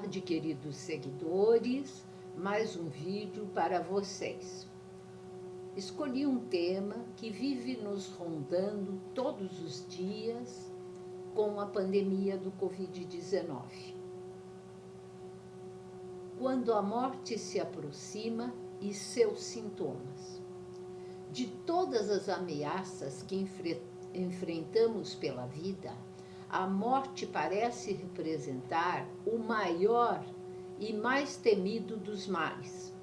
tarde, queridos seguidores. Mais um vídeo para vocês. Escolhi um tema que vive nos rondando todos os dias com a pandemia do Covid-19. Quando a morte se aproxima e seus sintomas. De todas as ameaças que enfrentamos pela vida, a morte parece representar o maior e mais temido dos males.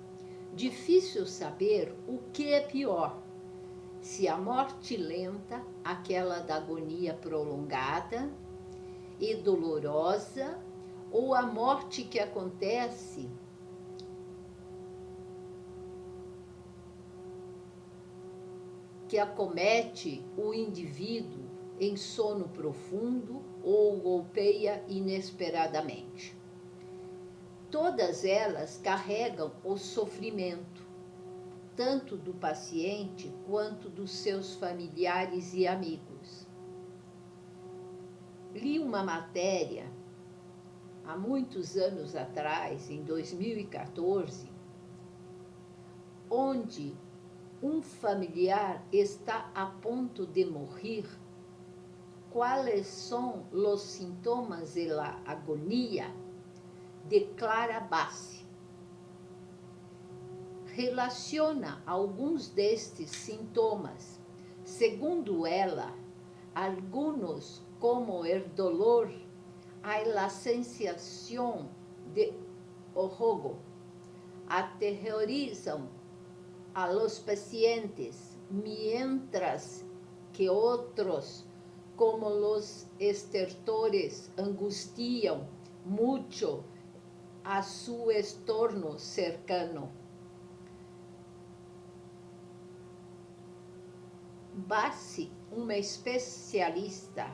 Difícil saber o que é pior, se a morte lenta, aquela da agonia prolongada e dolorosa, ou a morte que acontece que acomete o indivíduo em sono profundo ou golpeia inesperadamente. Todas elas carregam o sofrimento, tanto do paciente quanto dos seus familiares e amigos. Li uma matéria há muitos anos atrás, em 2014, onde um familiar está a ponto de morrer. Quais são os sintomas e a agonia? Declara Bassi. Relaciona alguns destes sintomas. Segundo ela, algunos como o dolor, a sensação de horror, aterrorizam a los pacientes, mientras que outros, como los estertores, angustiam mucho a su entorno cercano. Bassi, uma especialista,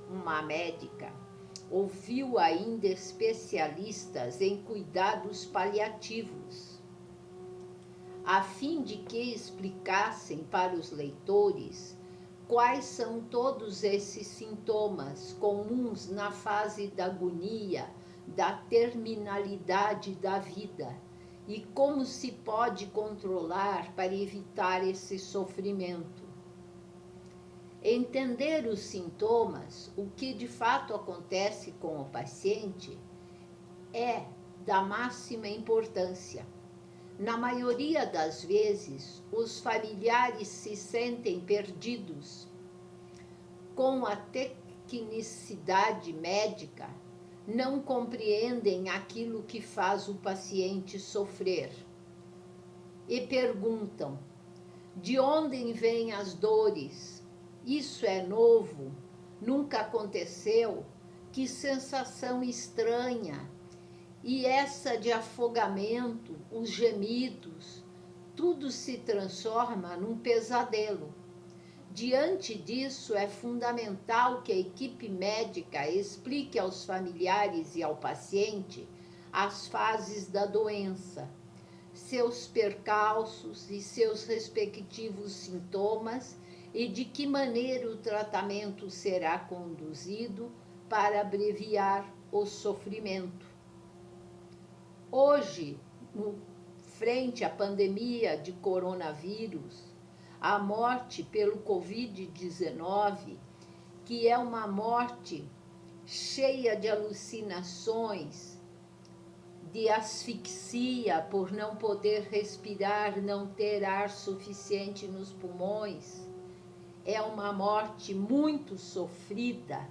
uma médica, ouviu ainda especialistas em cuidados paliativos, a fim de que explicassem para os leitores quais são todos esses sintomas comuns na fase da agonia, da terminalidade da vida, e como se pode controlar para evitar esse sofrimento. Entender os sintomas, o que de fato acontece com o paciente, é da máxima importância. Na maioria das vezes, os familiares se sentem perdidos. Com a tecnicidade médica, não compreendem aquilo que faz o paciente sofrer. E perguntam: de onde vêm as dores? Isso é novo? Nunca aconteceu? Que sensação estranha! E essa de afogamento, os gemidos, tudo se transforma num pesadelo. Diante disso, é fundamental que a equipe médica explique aos familiares e ao paciente as fases da doença, seus percalços e seus respectivos sintomas e de que maneira o tratamento será conduzido para abreviar o sofrimento. Hoje, frente à pandemia de coronavírus, a morte pelo Covid-19, que é uma morte cheia de alucinações, de asfixia por não poder respirar, não ter ar suficiente nos pulmões, é uma morte muito sofrida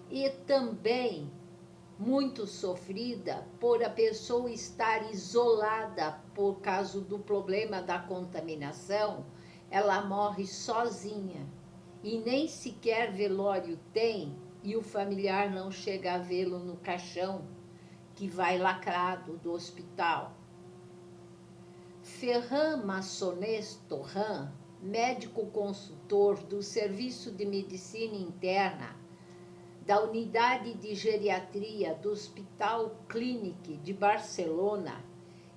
e também muito sofrida por a pessoa estar isolada por causa do problema da contaminação. Ela morre sozinha e nem sequer velório tem, e o familiar não chega a vê-lo no caixão que vai lacrado do hospital. Ferran Maçonês Torran, médico consultor do Serviço de Medicina Interna da Unidade de Geriatria do Hospital Clínic de Barcelona,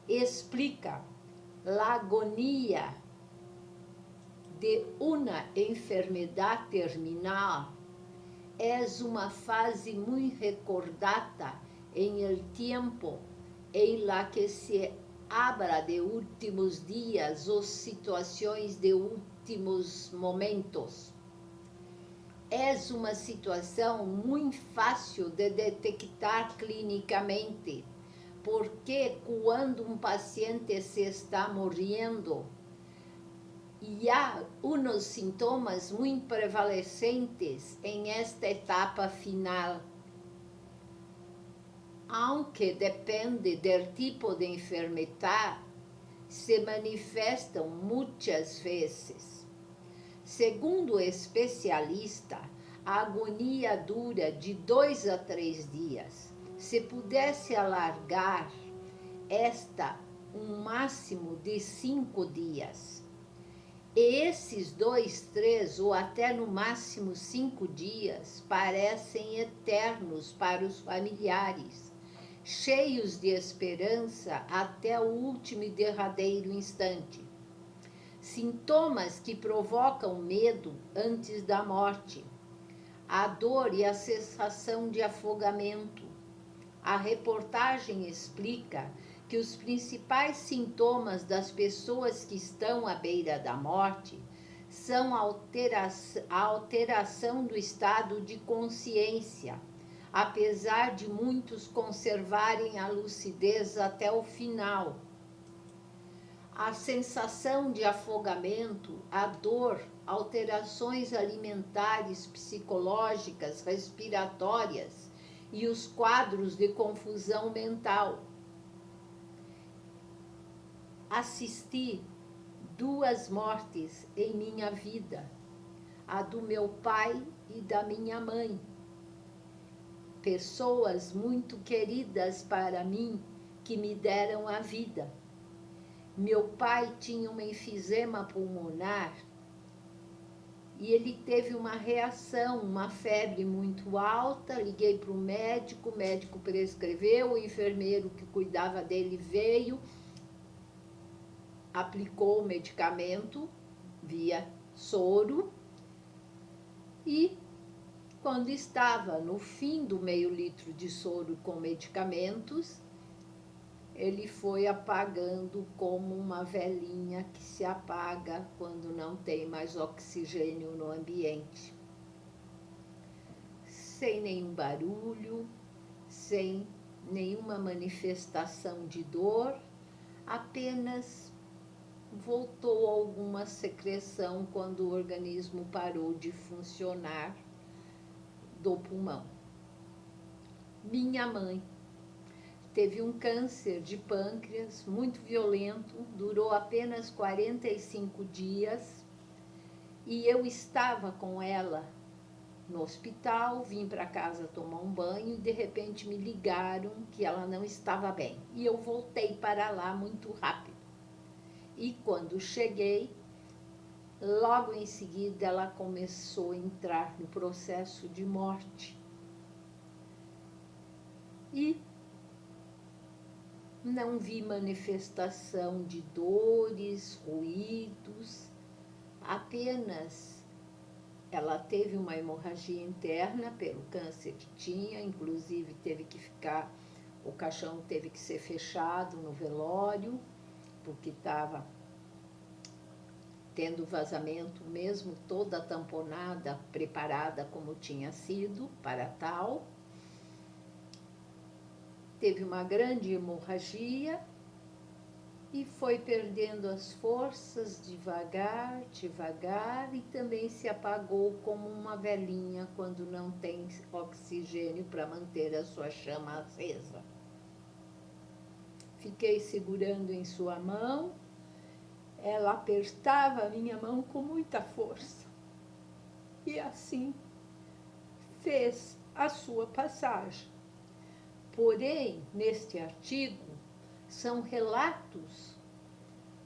explica a agonia de uma enfermidade terminal é uma fase muito recordada en el tiempo en la que se habla de últimos dias ou situações de últimos momentos. É uma situação muito fácil de detectar clinicamente, porque quando um paciente se está morrendo, e há uns sintomas muito prevalecentes em esta etapa final, aunque depende do tipo de enfermedade, se manifestam muitas vezes. Segundo o especialista, a agonia dura de 2 a 3 dias. Se pudesse alargar esta um máximo de 5 dias. E esses 2, 3 ou até no máximo 5 dias parecem eternos para os familiares, cheios de esperança até o último e derradeiro instante. Sintomas que provocam medo antes da morte, a dor e a sensação de afogamento. A reportagem explica que os principais sintomas das pessoas que estão à beira da morte são a alteração do estado de consciência, apesar de muitos conservarem a lucidez até o final. A sensação de afogamento, a dor, alterações alimentares, psicológicas, respiratórias e os quadros de confusão mental. Assisti 2 mortes em minha vida, a do meu pai e da minha mãe. Pessoas muito queridas para mim que me deram a vida. Meu pai tinha um enfisema pulmonar e ele teve uma reação, uma febre muito alta. Liguei para o médico prescreveu, o enfermeiro que cuidava dele veio, aplicou o medicamento via soro e quando estava no fim do meio litro de soro com medicamentos, ele foi apagando como uma velinha que se apaga quando não tem mais oxigênio no ambiente. Sem nenhum barulho, sem nenhuma manifestação de dor, apenas voltou alguma secreção quando o organismo parou de funcionar do pulmão. Minha mãe teve um câncer de pâncreas muito violento, durou apenas 45 dias e eu estava com ela no hospital, vim para casa tomar um banho e de repente me ligaram que ela não estava bem. E eu voltei para lá muito rápido. E quando cheguei, logo em seguida ela começou a entrar no processo de morte. E não vi manifestação de dores, ruídos, apenas ela teve uma hemorragia interna pelo câncer que tinha, inclusive o caixão teve que ser fechado no velório, porque estava tendo vazamento mesmo, toda tamponada, preparada como tinha sido para tal. Teve uma grande hemorragia e foi perdendo as forças devagar, devagar, e também se apagou como uma velinha quando não tem oxigênio para manter a sua chama acesa. Fiquei segurando em sua mão, ela apertava a minha mão com muita força. E assim fez a sua passagem. Porém, neste artigo, são relatos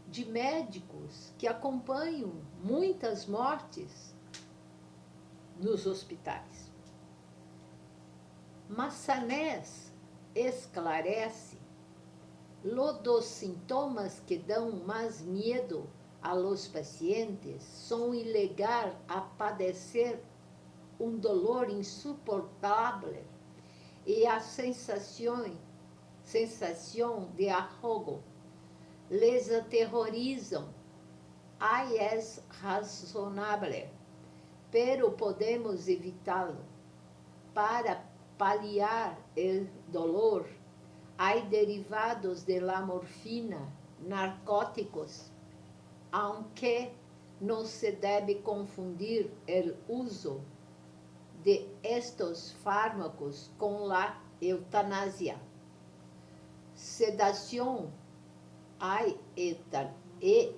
de médicos que acompanham muitas mortes nos hospitais. Massanés esclarece: los sintomas que dão mais medo a los pacientes são llegar a padecer um dolor insuportável e a sensação de arrogo les aterrorizam. Aí es razonable, pero podemos evitá-lo. Para paliar o dolor, há derivados de la morfina, narcóticos, aunque não se deve confundir o uso de estos fármacos com la eutanásia. Sedação e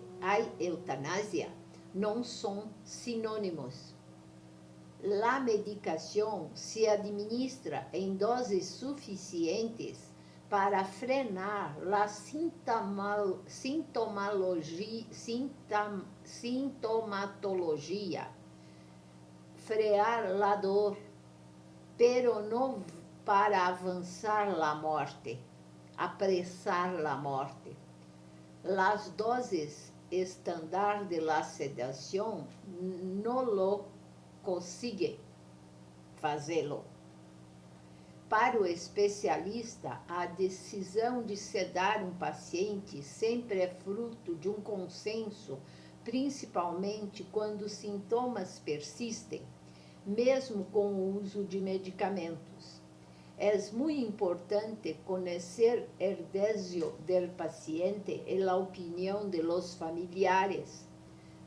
eutanásia não são sinônimos. La medicação se administra em doses suficientes para frenar la sintomatologia, frear la dor, pero não para avançar la morte, apressar la morte. Las doses estándar de la sedação não lo consigue fazê-lo. Para o especialista, a decisão de sedar um paciente sempre é fruto de um consenso, principalmente quando os sintomas persistem, mesmo com o uso de medicamentos. É muito importante conhecer o deseo del paciente e a opinião de los familiares.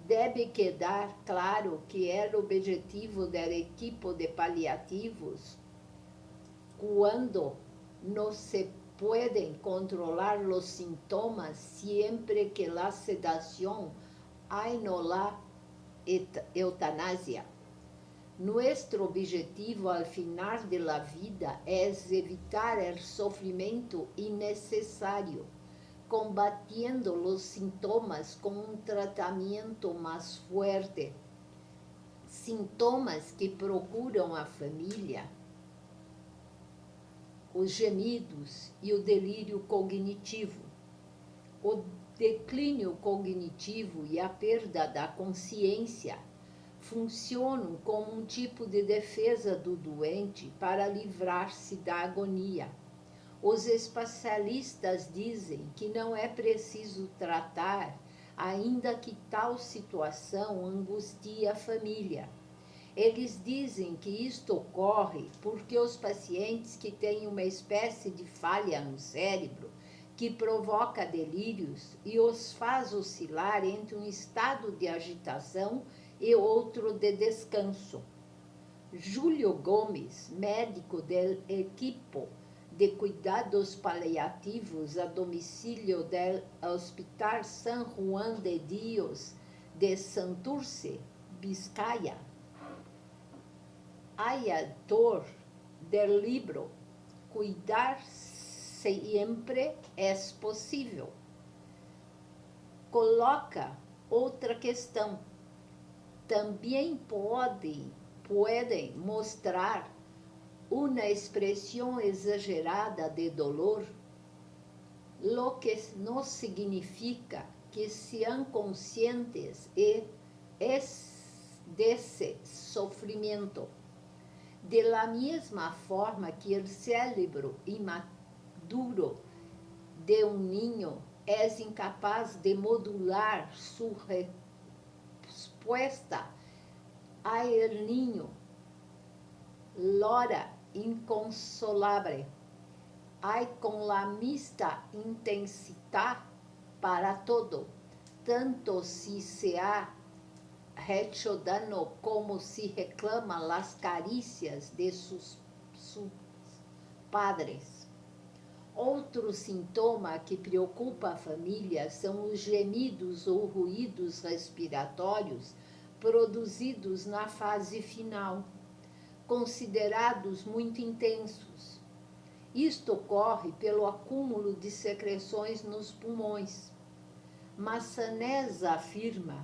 Deve quedar claro que é o objetivo do equipo de paliativos quando não se podem controlar os sintomas, sempre que a sedação há no la eutanásia. Nuestro objetivo al final de la vida es evitar el sofrimento innecesario, combatiendo los sintomas con un tratamiento más fuerte. Sintomas que procuram a família, os gemidos e o delírio cognitivo. O declínio cognitivo e a perda da consciência funcionam como um tipo de defesa do doente para livrar-se da agonia. Os especialistas dizem que não é preciso tratar, ainda que tal situação angustie a família. Eles dizem que isto ocorre porque os pacientes que têm uma espécie de falha no cérebro, que provoca delírios e os faz oscilar entre um estado de agitação e outro de descanso. Júlio Gomes, médico do equipo de cuidados paliativos a domicílio do Hospital San Juan de Dios de Santurce, Vizcaya, autor do livro Cuidar Sempre é Possível, coloca outra questão. Também podem mostrar uma expressão exagerada de dolor, lo que não significa que sean conscientes desse sofrimento. De la mesma forma que o cérebro imaduro de um niño é incapaz de modular sua resposta a el niño, lora inconsolable, hay con la misma intensidad para todo, tanto si se ha hecho daño como si reclama las caricias de sus padres. Outro sintoma que preocupa a família são os gemidos ou ruídos respiratórios produzidos na fase final, considerados muito intensos. Isto ocorre pelo acúmulo de secreções nos pulmões. Massanés afirma: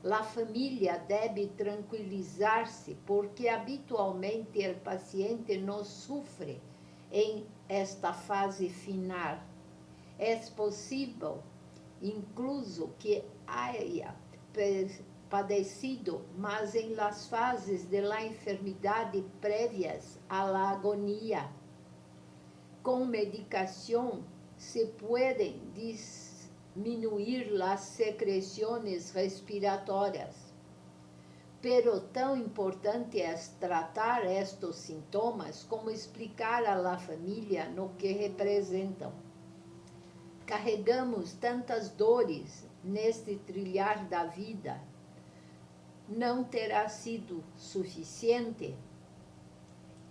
a família deve tranquilizar-se porque habitualmente o paciente não sofre em esta fase final. É possível, incluso, que haya padecido, mas em las fases de la enfermidade prévias a la agonia. con medicación se pueden disminuir las secreciones respiratorias. Pero tão importante é tratar estes sintomas como explicar à la família no que representam. Carregamos tantas dores neste trilhar da vida. Não terá sido suficiente?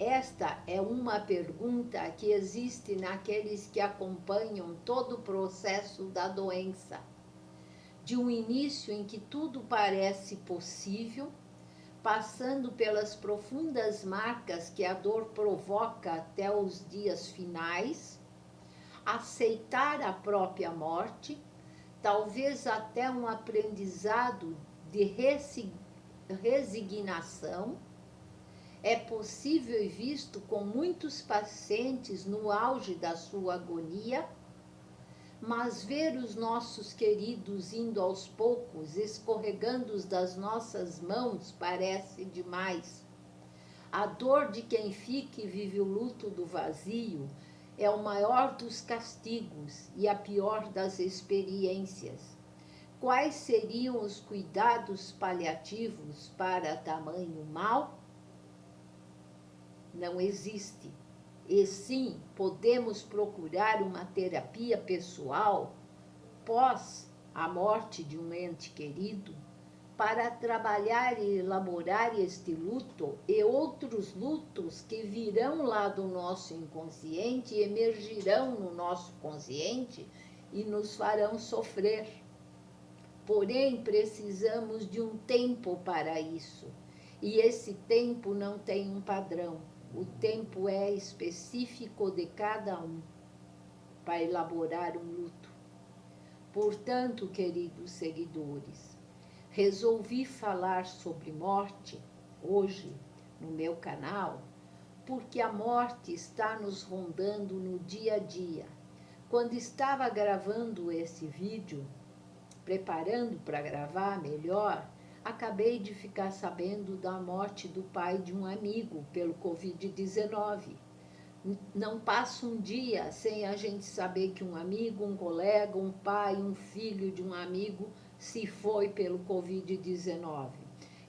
Esta é uma pergunta que existe naqueles que acompanham todo o processo da doença. De um início em que tudo parece possível, passando pelas profundas marcas que a dor provoca até os dias finais, aceitar a própria morte, talvez até um aprendizado de resignação, é possível e visto com muitos pacientes no auge da sua agonia, mas ver os nossos queridos indo aos poucos, escorregando das nossas mãos, parece demais. A dor de quem fica e vive o luto do vazio é o maior dos castigos e a pior das experiências. Quais seriam os cuidados paliativos para tamanho mal? Não existe. E sim, podemos procurar uma terapia pessoal pós a morte de um ente querido para trabalhar e elaborar este luto e outros lutos que virão lá do nosso inconsciente e emergirão no nosso consciente e nos farão sofrer. Porém, precisamos de um tempo para isso, e esse tempo não tem um padrão. O tempo é específico de cada um para elaborar um luto. Portanto, queridos seguidores, resolvi falar sobre morte hoje no meu canal, porque a morte está nos rondando no dia a dia. Quando estava gravando esse vídeo, preparando para gravar melhor, acabei de ficar sabendo da morte do pai de um amigo pelo Covid-19. Não passa um dia sem a gente saber que um amigo, um colega, um pai, um filho de um amigo se foi pelo Covid-19.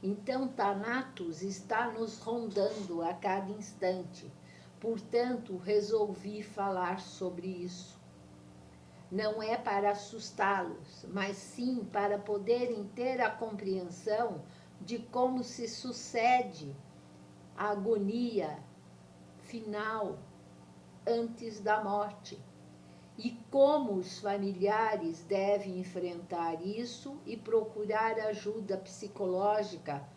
Então, Thanatos está nos rondando a cada instante. Portanto, resolvi falar sobre isso. Não é para assustá-los, mas sim para poderem ter a compreensão de como se sucede a agonia final antes da morte e como os familiares devem enfrentar isso e procurar ajuda psicológica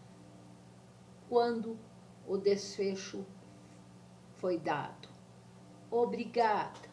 quando o desfecho foi dado. Obrigada.